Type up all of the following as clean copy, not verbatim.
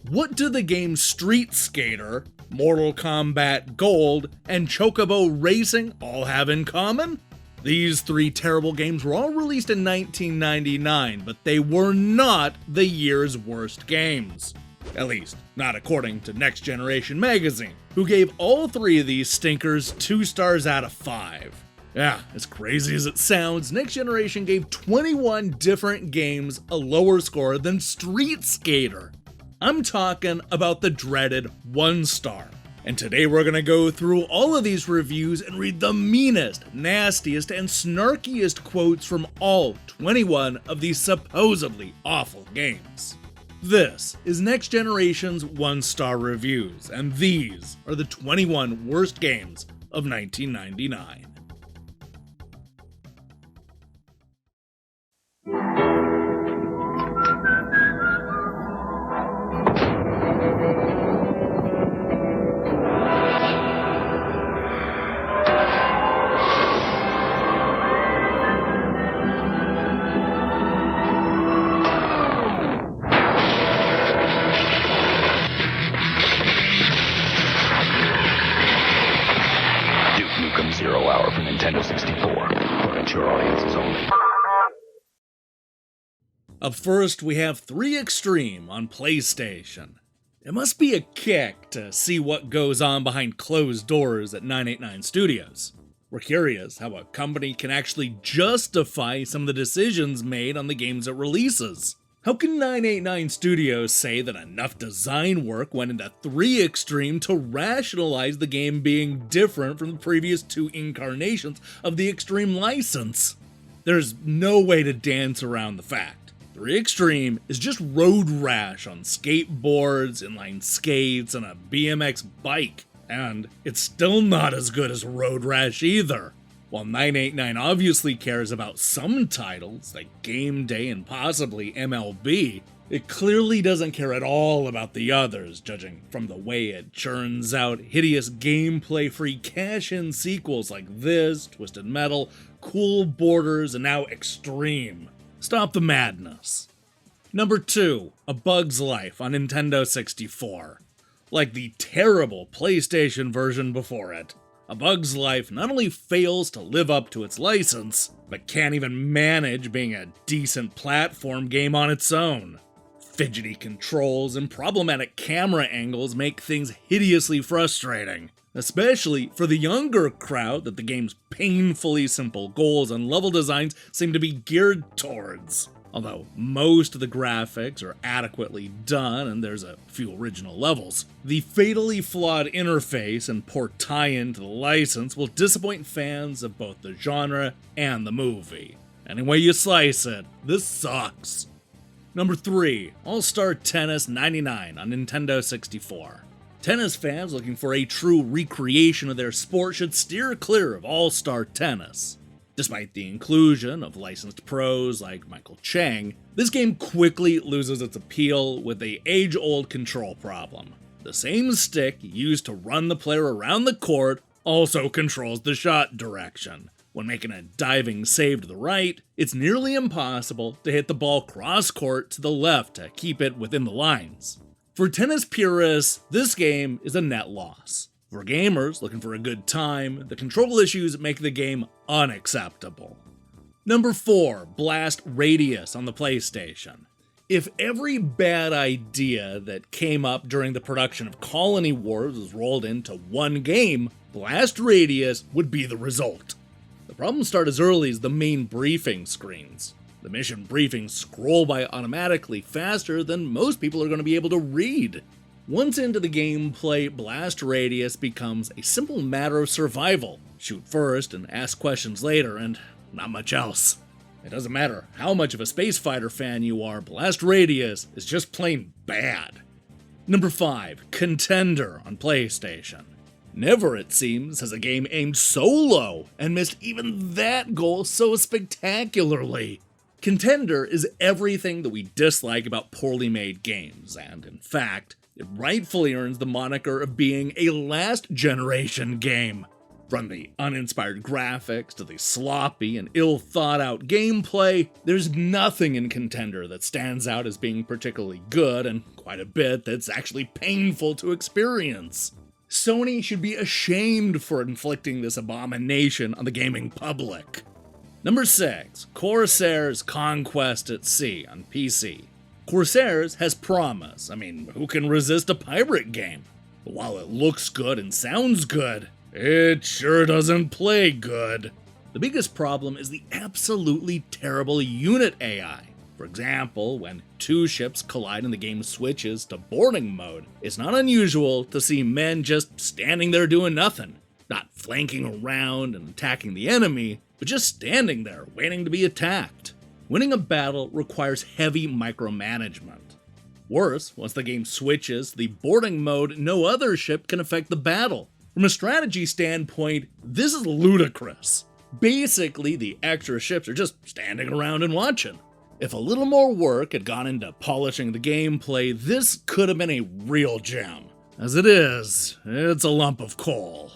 What do the games Street Skater, Mortal Kombat Gold, and Chocobo Racing all have in common? These three terrible games were all released in 1999, but they were not the year's worst games. At least, not according to Next Generation Magazine, who gave all three of these stinkers 2 stars out of 5. Yeah, as crazy as it sounds, Next Generation gave 21 different games a lower score than Street Skater. I'm talking about the dreaded 1 star. And today we're gonna go through all of these reviews and read the meanest, nastiest, and snarkiest quotes from all 21 of these supposedly awful games. This is Next Generation's 1-star reviews, and these are the 21 worst games of 1999. Zero Hour for Nintendo 64, for mature audiences only. Up first, we have 3 Extreme on PlayStation. It must be a kick to see what goes on behind closed doors at 989 Studios. We're curious how a company can actually justify some of the decisions made on the games it releases. How can 989 Studios say that enough design work went into 3 Extreme to rationalize the game being different from the previous 2 incarnations of the Extreme license? There's no way to dance around the fact. 3 Extreme is just road rash on skateboards, inline skates, and a BMX bike, and it's still not as good as Road Rash either. While 989 obviously cares about some titles, like Game Day and possibly MLB, it clearly doesn't care at all about the others, judging from the way it churns out hideous gameplay-free cash-in sequels like this, Twisted Metal, Cool Borders, and now Extreme. Stop the madness. Number 2, A Bug's Life on Nintendo 64. Like the terrible PlayStation version before it, A Bug's Life not only fails to live up to its license, but can't even manage being a decent platform game on its own. Fidgety controls and problematic camera angles make things hideously frustrating, especially for the younger crowd that the game's painfully simple goals and level designs seem to be geared towards. Although most of the graphics are adequately done and there's a few original levels, the fatally flawed interface and poor tie-in to the license will disappoint fans of both the genre and the movie. Any way you slice it, this sucks. Number 3, All-Star Tennis 99 on Nintendo 64. Tennis fans looking for a true recreation of their sport should steer clear of All-Star Tennis. Despite the inclusion of licensed pros like Michael Chang, this game quickly loses its appeal with the age-old control problem. The same stick used to run the player around the court also controls the shot direction. When making a diving save to the right, it's nearly impossible to hit the ball cross-court to the left to keep it within the lines. For tennis purists, this game is a net loss. For gamers looking for a good time, the control issues make the game unacceptable. Number 4, Blast Radius on the PlayStation. If every bad idea that came up during the production of Colony Wars was rolled into one game, Blast Radius would be the result. The problems start as early as the main briefing screens. The mission briefings scroll by automatically faster than most people are going to be able to read. Once into the gameplay, Blast Radius becomes a simple matter of survival. Shoot first and ask questions later, and not much else. It doesn't matter how much of a space fighter fan you are, Blast Radius is just plain bad. Number 5, Contender on PlayStation. Never, it seems, has a game aimed so low and missed even that goal so spectacularly. Contender is everything that we dislike about poorly made games, and in fact, it rightfully earns the moniker of being a last-generation game. From the uninspired graphics to the sloppy and ill-thought-out gameplay, there's nothing in Contender that stands out as being particularly good, and quite a bit that's actually painful to experience. Sony should be ashamed for inflicting this abomination on the gaming public. Number 6, Corsair's Conquest at Sea on PC. Corsair's has promise. Who can resist a pirate game? But while it looks good and sounds good, it sure doesn't play good. The biggest problem is the absolutely terrible unit AI. For example, when two ships collide and the game switches to boarding mode, it's not unusual to see men just standing there doing nothing. Not flanking around and attacking the enemy, but just standing there waiting to be attacked. Winning a battle requires heavy micromanagement. Worse, once the game switches to the boarding mode, no other ship can affect the battle. From a strategy standpoint, this is ludicrous. Basically, the extra ships are just standing around and watching. If a little more work had gone into polishing the gameplay, this could have been a real gem. As it is, it's a lump of coal.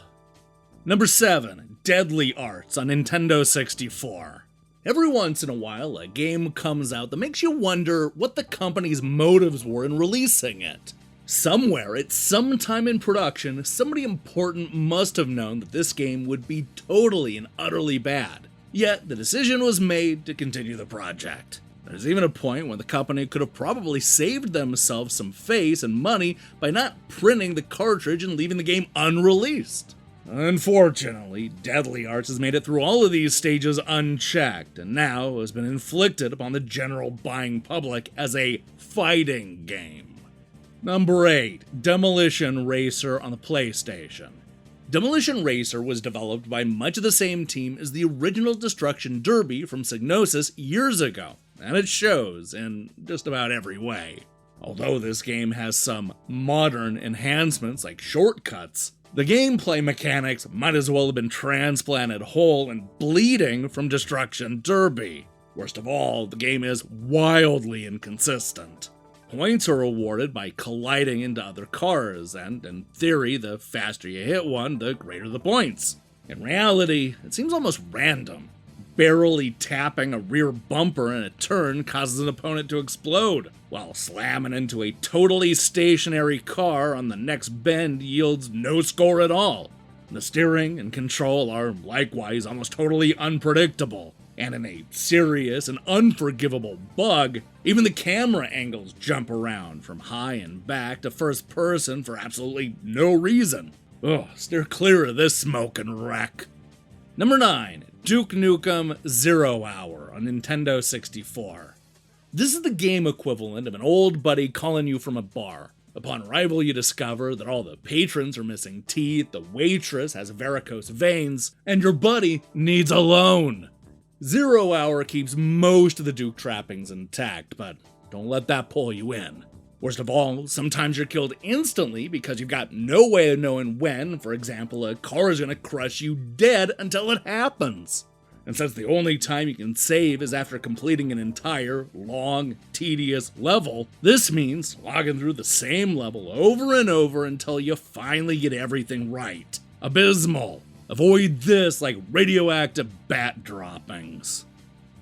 Number 7, Deadly Arts on Nintendo 64. Every once in a while, a game comes out that makes you wonder what the company's motives were in releasing it. Somewhere, at some time in production, somebody important must have known that this game would be totally and utterly bad. Yet, the decision was made to continue the project. There's even a point when the company could have probably saved themselves some face and money by not printing the cartridge and leaving the game unreleased. Unfortunately, Deadly Arts has made it through all of these stages unchecked, and now has been inflicted upon the general buying public as a fighting game. Number 8, Demolition Racer on the PlayStation. Demolition Racer was developed by much of the same team as the original Destruction Derby from Psygnosis years ago, and it shows in just about every way. Although this game has some modern enhancements like shortcuts, the gameplay mechanics might as well have been transplanted whole and bleeding from Destruction Derby. Worst of all, the game is wildly inconsistent. Points are awarded by colliding into other cars, and in theory, the faster you hit one, the greater the points. In reality, it seems almost random. Barely tapping a rear bumper in a turn causes an opponent to explode, while slamming into a totally stationary car on the next bend yields no score at all. The steering and control are likewise almost totally unpredictable. And in a serious and unforgivable bug, even the camera angles jump around from high and back to first person for absolutely no reason. Ugh, steer clear of this smoking wreck. Number 9, Duke Nukem 0 Hour on Nintendo 64. This is the game equivalent of an old buddy calling you from a bar. Upon arrival, you discover that all the patrons are missing teeth, the waitress has varicose veins, and your buddy needs a loan. 0 Hour keeps most of the Duke trappings intact, but don't let that pull you in. Worst of all, sometimes you're killed instantly because you've got no way of knowing when, for example, a car is going to crush you dead until it happens. And since the only time you can save is after completing an entire, long, tedious level, this means logging through the same level over and over until you finally get everything right. Abysmal. Avoid this like radioactive bat droppings.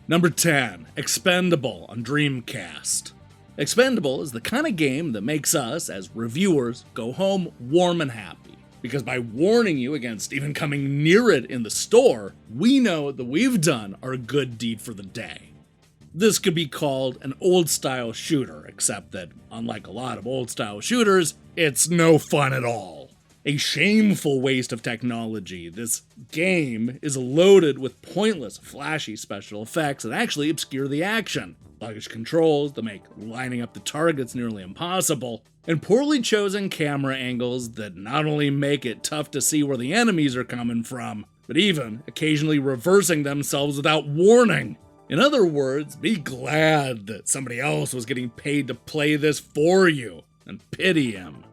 Number 10, Expendable on Dreamcast. Expendable is the kind of game that makes us, as reviewers, go home warm and happy. Because by warning you against even coming near it in the store, we know that we've done our good deed for the day. This could be called an old-style shooter, except that, unlike a lot of old-style shooters, it's no fun at all. A shameful waste of technology, this game is loaded with pointless, flashy special effects that actually obscure the action, sluggish controls that make lining up the targets nearly impossible, and poorly chosen camera angles that not only make it tough to see where the enemies are coming from, but even occasionally reversing themselves without warning. In other words, be glad that somebody else was getting paid to play this for you, and pity him.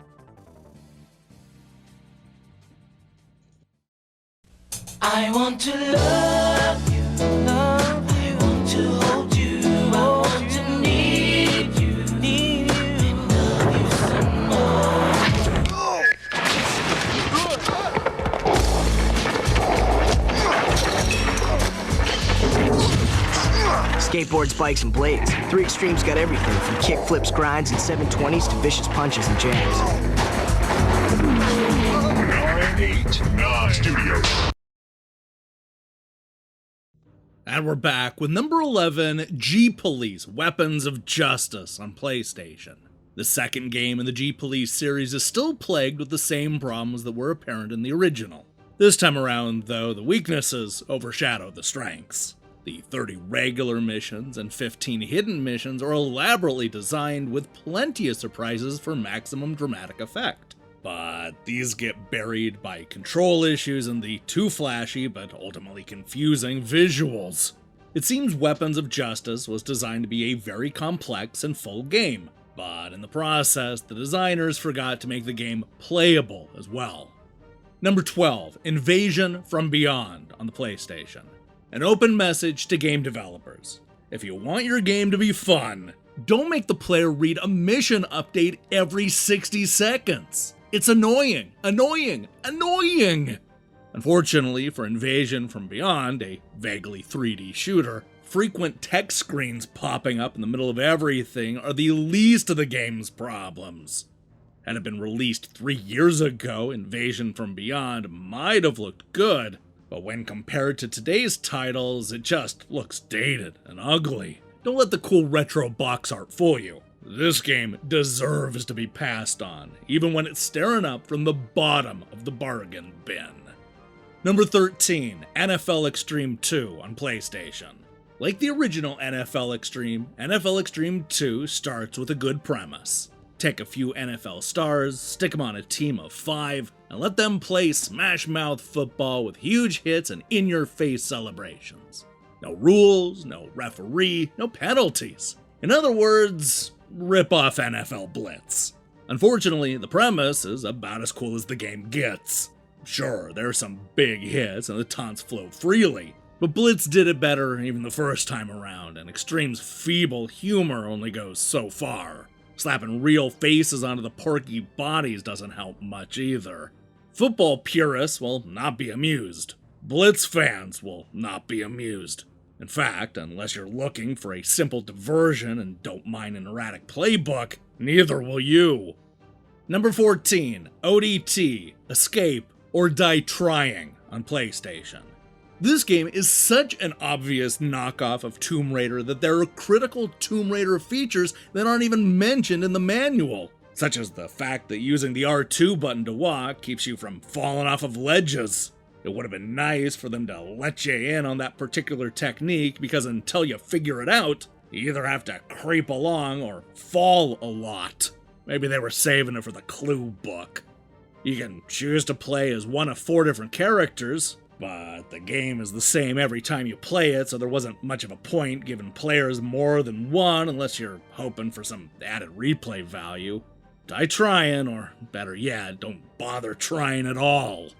I want to love you, I want to hold you, I want to need you, and love you some more. Skateboards, bikes, and blades. 3 Extremes got everything from kick flips, grinds, and 720s to vicious punches and jabs. 989 Studios. And we're back with number 11, G-Police Weapons of Justice on PlayStation. The second game in the G-Police series is still plagued with the same problems that were apparent in the original. This time around, though, the weaknesses overshadow the strengths. The 30 regular missions and 15 hidden missions are elaborately designed with plenty of surprises for maximum dramatic effect. But these get buried by control issues and the too flashy but ultimately confusing visuals. It seems Weapons of Justice was designed to be a very complex and full game, but in the process, the designers forgot to make the game playable as well. Number 12, Invasion from Beyond on the PlayStation. An open message to game developers. If you want your game to be fun, don't make the player read a mission update every 60 seconds. It's annoying, annoying, annoying! Unfortunately for Invasion from Beyond, a vaguely 3D shooter, frequent text screens popping up in the middle of everything are the least of the game's problems. Had it been released 3 years ago, Invasion from Beyond might have looked good, but when compared to today's titles, it just looks dated and ugly. Don't let the cool retro box art fool you. This game deserves to be passed on, even when it's staring up from the bottom of the bargain bin. Number 13, NFL Extreme 2 on PlayStation. Like the original NFL Extreme 2 starts with a good premise. Take a few NFL stars, stick them on a team of 5, and let them play smash-mouth football with huge hits and in-your-face celebrations. No rules, no referee, no penalties. In other words, rip off NFL Blitz. Unfortunately, the premise is about as cool as the game gets. Sure, there are some big hits and the taunts flow freely, but Blitz did it better even the first time around, and Extreme's feeble humor only goes so far. Slapping real faces onto the porky bodies doesn't help much either. Football purists will not be amused. Blitz fans will not be amused. In fact, unless you're looking for a simple diversion and don't mind an erratic playbook, neither will you. Number 14, ODT, Escape or Die Trying on PlayStation. This game is such an obvious knockoff of Tomb Raider that there are critical Tomb Raider features that aren't even mentioned in the manual, such as the fact that using the R2 button to walk keeps you from falling off of ledges. It would have been nice for them to let you in on that particular technique, because until you figure it out, you either have to creep along or fall a lot. Maybe they were saving it for the clue book. You can choose to play as one of 4 different characters, but the game is the same every time you play it, so there wasn't much of a point giving players more than one unless you're hoping for some added replay value. Die trying, or better yet, don't bother trying at all.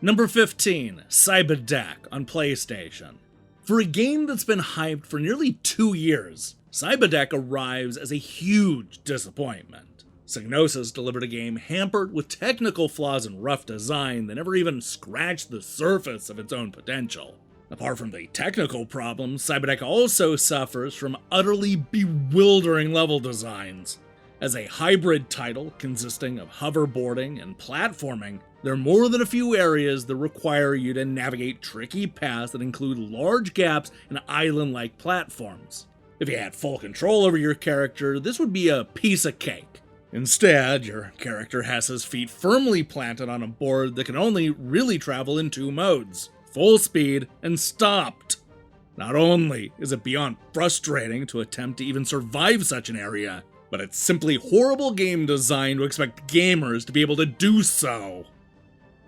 Number 15, Cyberdeck on PlayStation. For a game that's been hyped for nearly 2 years, Cyberdeck arrives as a huge disappointment. Psygnosis delivered a game hampered with technical flaws and rough design that never even scratched the surface of its own potential. Apart from the technical problems, Cyberdeck also suffers from utterly bewildering level designs. As a hybrid title consisting of hoverboarding and platforming, there are more than a few areas that require you to navigate tricky paths that include large gaps and island-like platforms. If you had full control over your character, this would be a piece of cake. Instead, your character has his feet firmly planted on a board that can only really travel in 2 modes, full speed and stopped. Not only is it beyond frustrating to attempt to even survive such an area, but it's simply horrible game design to expect gamers to be able to do so.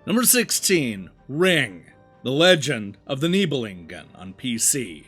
Number 16, Ring, The Legend of the Nibelungen on PC.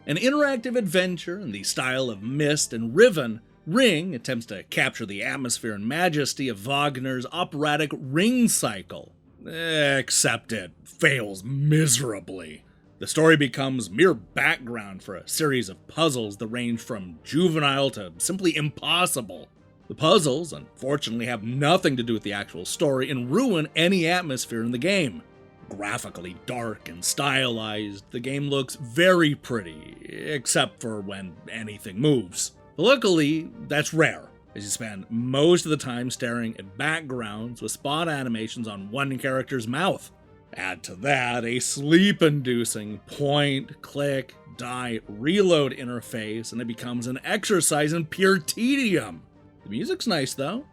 An interactive adventure in the style of Myst and Riven, Ring attempts to capture the atmosphere and majesty of Wagner's operatic Ring cycle, except it fails miserably. The story becomes mere background for a series of puzzles that range from juvenile to simply impossible. The puzzles, unfortunately, have nothing to do with the actual story and ruin any atmosphere in the game. Graphically dark and stylized, the game looks very pretty, except for when anything moves. But luckily, that's rare, as you spend most of the time staring at backgrounds with spot animations on one character's mouth. Add to that a sleep-inducing point, click, die, reload interface, and it becomes an exercise in pure tedium. The music's nice, though.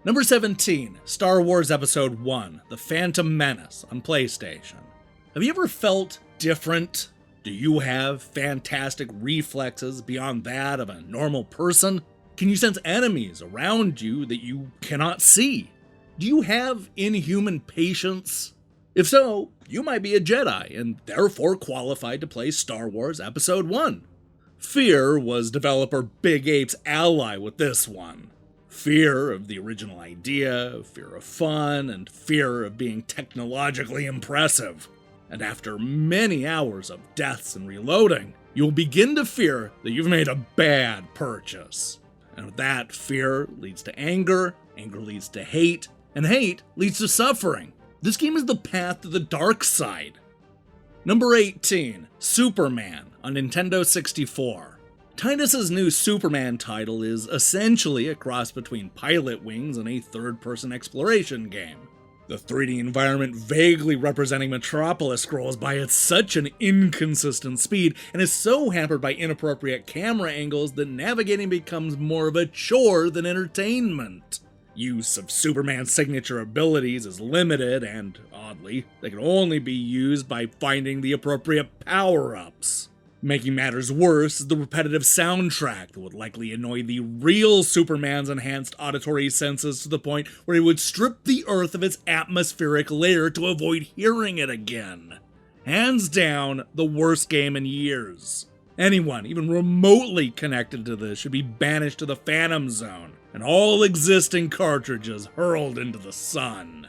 Number 17, Star Wars Episode 1, The Phantom Menace on PlayStation. Have you ever felt different? Do you have fantastic reflexes beyond that of a normal person? Can you sense enemies around you that you cannot see? Do you have inhuman patience? If so, you might be a Jedi and therefore qualified to play Star Wars Episode 1. Fear was developer Big Ape's ally with this one. Fear of the original idea, fear of fun, and fear of being technologically impressive. And after many hours of deaths and reloading, you'll begin to fear that you've made a bad purchase. And with that, fear leads to anger, anger leads to hate, and hate leads to suffering. This game is the path to the dark side. Number 18, Superman on Nintendo 64. Titus's new Superman title is essentially a cross between Pilot Wings and a third-person exploration game. The 3D environment vaguely representing Metropolis scrolls by at such an inconsistent speed and is so hampered by inappropriate camera angles that navigating becomes more of a chore than entertainment. Use of Superman's signature abilities is limited and, oddly, they can only be used by finding the appropriate power-ups. Making matters worse is the repetitive soundtrack that would likely annoy the real Superman's enhanced auditory senses to the point where he would strip the Earth of its atmospheric layer to avoid hearing it again. Hands down, the worst game in years. Anyone even remotely connected to this should be banished to the Phantom Zone, and all existing cartridges hurled into the sun.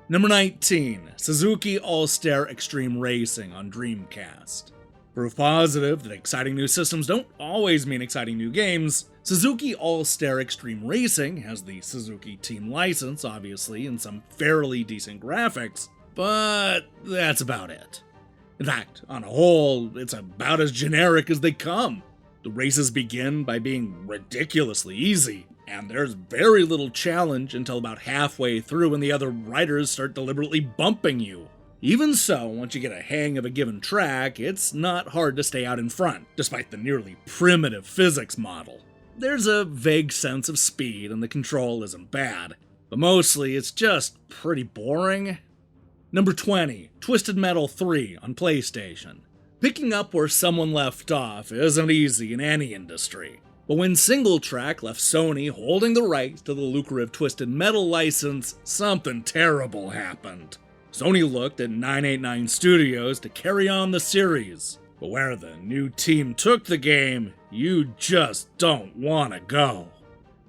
Number 19, Suzuki All-Star Extreme Racing on Dreamcast. Proof positive that exciting new systems don't always mean exciting new games, Suzuki All-Star Extreme Racing has the Suzuki team license, obviously, and some fairly decent graphics, but that's about it. In fact, on a whole, it's about as generic as they come. The races begin by being ridiculously easy, and there's very little challenge until about halfway through when the other riders start deliberately bumping you. Even so, once you get a hang of a given track, it's not hard to stay out in front, despite the nearly primitive physics model. There's a vague sense of speed and the control isn't bad, but mostly it's just pretty boring. Number 20, Twisted Metal 3 on PlayStation. Picking up where someone left off isn't easy in any industry, but when SingleTrack left Sony holding the rights to the lucrative Twisted Metal license, something terrible happened. Sony looked at 989 Studios to carry on the series, but where the new team took the game, you just don't want to go.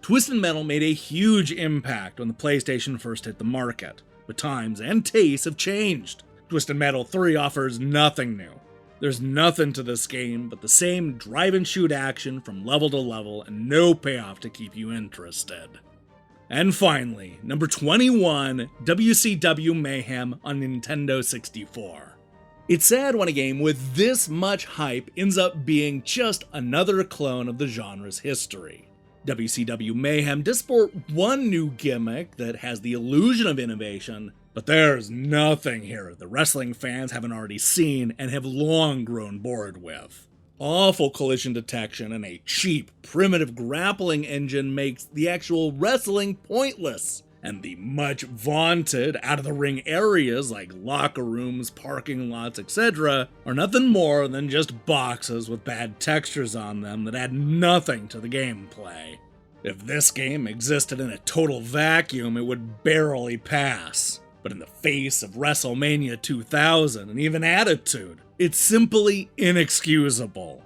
Twisted Metal made a huge impact when the PlayStation first hit the market, but times and tastes have changed. Twisted Metal 3 offers nothing new. There's nothing to this game but the same drive-and-shoot action from level to level and no payoff to keep you interested. And finally, number 21, WCW Mayhem on Nintendo 64. It's sad when a game with this much hype ends up being just another clone of the genre's history. WCW Mayhem does sport one new gimmick that has the illusion of innovation, but there's nothing here that wrestling fans haven't already seen and have long grown bored with. Awful collision detection and a cheap, primitive grappling engine makes the actual wrestling pointless, and the much vaunted out-of-the-ring areas like locker rooms, parking lots, etc. are nothing more than just boxes with bad textures on them that add nothing to the gameplay. If this game existed in a total vacuum, it would barely pass. But in the face of WrestleMania 2000 and even Attitude, it's simply inexcusable.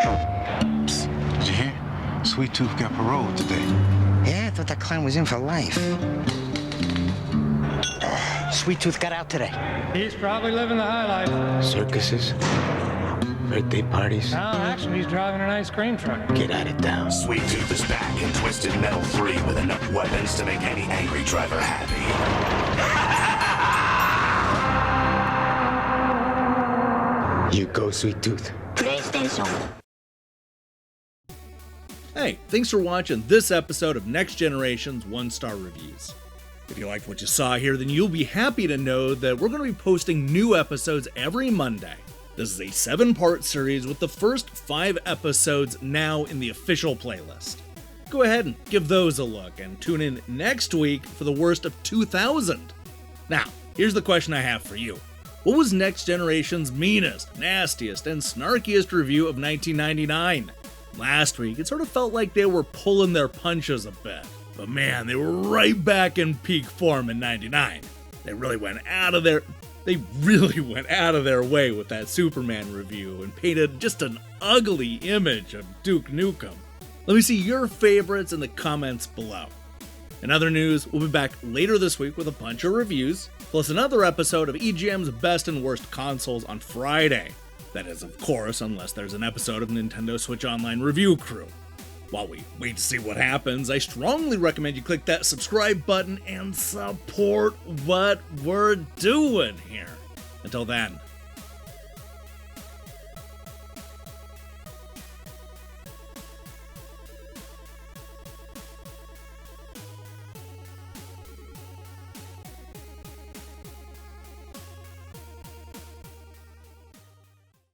Psst, did you hear? Sweet Tooth got parole today. Yeah, I thought that clown was in for life. Sweet Tooth got out today. He's probably living the high life. Circuses, Birthday parties. No, actually, he's driving an ice cream truck. Get out of town. Sweet Tooth is back in Twisted Metal 3 with enough weapons to make any angry driver happy. You go, Sweet Tooth. Hey, thanks for watching this episode of Next Generation's 1-Star Reviews. If you liked what you saw here, then you'll be happy to know that we're going to be posting new episodes every Monday. This is a 7-part series with the first 5 episodes now in the official playlist. Go ahead and give those a look and tune in next week for the worst of 2000. Now, here's the question I have for you. What was Next Generation's meanest, nastiest, and snarkiest review of 1999? Last week, it sort of felt like they were pulling their punches a bit. But man, they were right back in peak form in 99. They really went out of their way with that Superman review and painted just an ugly image of Duke Nukem. Let me see your favorites in the comments below. In other news, we'll be back later this week with a bunch of reviews, plus another episode of EGM's Best and Worst Consoles on Friday. That is, of course, unless there's an episode of Nintendo Switch Online Review Crew. While we wait to see what happens, I strongly recommend you click that subscribe button and support what we're doing here. Until then,